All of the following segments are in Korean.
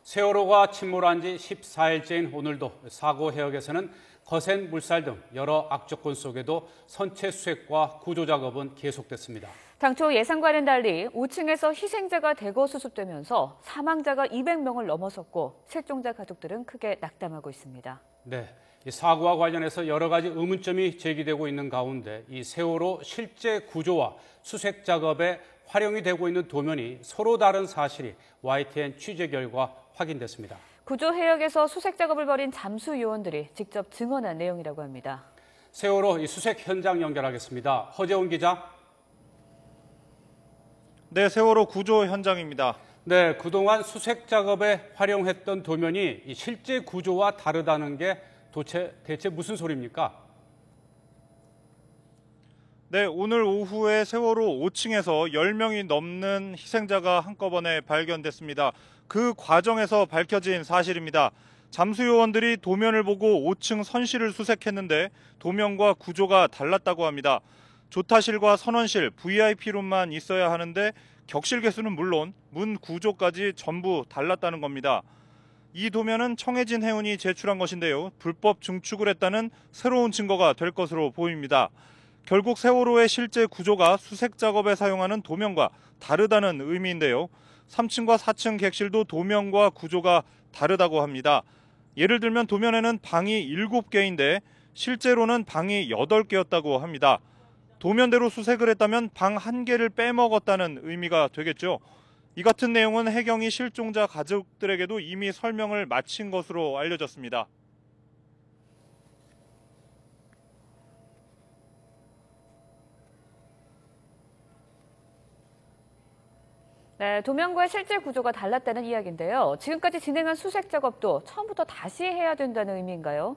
세월호가 침몰한 지 14일째인 오늘도 사고 해역에서는 거센 물살 등 여러 악조건 속에도 선체 수색과 구조 작업은 계속됐습니다. 당초 예상과는 달리 5층에서 희생자가 대거 수습되면서 사망자가 200명을 넘어섰고 실종자 가족들은 크게 낙담하고 있습니다. 네, 이 사고와 관련해서 여러 가지 의문점이 제기되고 있는 가운데 이 세월호 실제 구조와 수색 작업에 활용이 되고 있는 도면이 서로 다른 사실이 YTN 취재 결과 확인됐습니다. 구조 해역에서 수색 작업을 벌인 잠수 요원들이 직접 증언한 내용이라고 합니다. 세월호 이 수색 현장 연결하겠습니다. 허재훈 기자. 네, 세월호 구조 현장입니다. 네, 그동안 수색 작업에 활용했던 도면이 이 실제 구조와 다르다는 게 대체 무슨 소리입니까? 네, 오늘 오후에 세월호 5층에서 10명이 넘는 희생자가 한꺼번에 발견됐습니다. 그 과정에서 밝혀진 사실입니다. 잠수요원들이 도면을 보고 5층 선실을 수색했는데 도면과 구조가 달랐다고 합니다. 조타실과 선원실, VIP룸만 있어야 하는데 격실 개수는 물론 문 구조까지 전부 달랐다는 겁니다. 이 도면은 청해진 해운이 제출한 것인데요. 불법 증축을 했다는 새로운 증거가 될 것으로 보입니다. 결국 세월호의 실제 구조가 수색 작업에 사용하는 도면과 다르다는 의미인데요. 3층과 4층 객실도 도면과 구조가 다르다고 합니다. 예를 들면 도면에는 방이 7개인데 실제로는 방이 8개였다고 합니다. 도면대로 수색을 했다면 방 1개를 빼먹었다는 의미가 되겠죠. 이 같은 내용은 해경이 실종자 가족들에게도 이미 설명을 마친 것으로 알려졌습니다. 네, 도면과 실제 구조가 달랐다는 이야기인데요. 지금까지 진행한 수색 작업도 처음부터 다시 해야 된다는 의미인가요?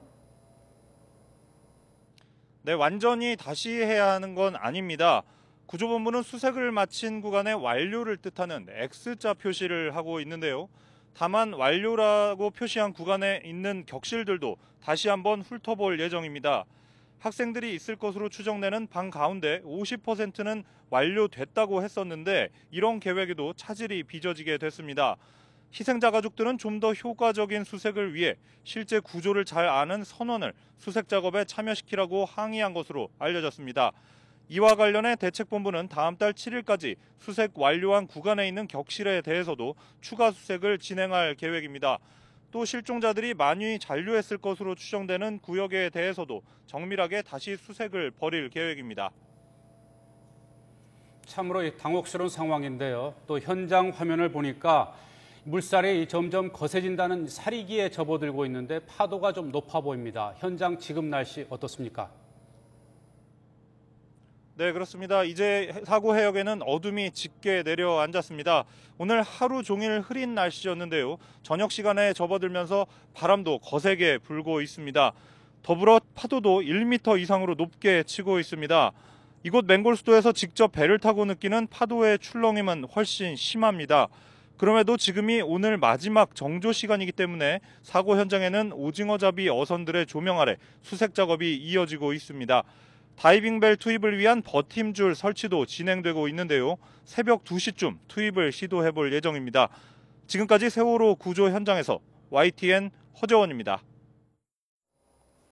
네, 완전히 다시 해야 하는 건 아닙니다. 구조본부는 수색을 마친 구간의 완료를 뜻하는 X자 표시를 하고 있는데요. 다만 완료라고 표시한 구간에 있는 격실들도 다시 한번 훑어볼 예정입니다. 학생들이 있을 것으로 추정되는 방 가운데 50%는 완료됐다고 했었는데 이런 계획에도 차질이 빚어지게 됐습니다. 희생자 가족들은 좀 더 효과적인 수색을 위해 실제 구조를 잘 아는 선원을 수색 작업에 참여시키라고 항의한 것으로 알려졌습니다. 이와 관련해 대책본부는 다음 달 7일까지 수색 완료한 구간에 있는 격실에 대해서도 추가 수색을 진행할 계획입니다. 또 실종자들이 많이 잔류했을 것으로 추정되는 구역에 대해서도 정밀하게 다시 수색을 벌일 계획입니다. 참으로 당혹스러운 상황인데요. 또 현장 화면을 보니까 물살이 점점 거세진다는 사리기에 접어들고 있는데 파도가 좀 높아 보입니다. 현장 지금 날씨 어떻습니까? 네, 그렇습니다. 이제 사고 해역에는 어둠이 짙게 내려앉았습니다. 오늘 하루 종일 흐린 날씨였는데요. 저녁 시간에 접어들면서 바람도 거세게 불고 있습니다. 더불어 파도도 1m 이상으로 높게 치고 있습니다. 이곳 맹골수도에서 직접 배를 타고 느끼는 파도의 출렁임은 훨씬 심합니다. 그럼에도 지금이 오늘 마지막 정조 시간이기 때문에 사고 현장에는 오징어잡이 어선들의 조명 아래 수색 작업이 이어지고 있습니다. 다이빙벨 투입을 위한 버팀줄 설치도 진행되고 있는데요. 새벽 2시쯤 투입을 시도해볼 예정입니다. 지금까지 세월호 구조 현장에서 YTN 허재원입니다.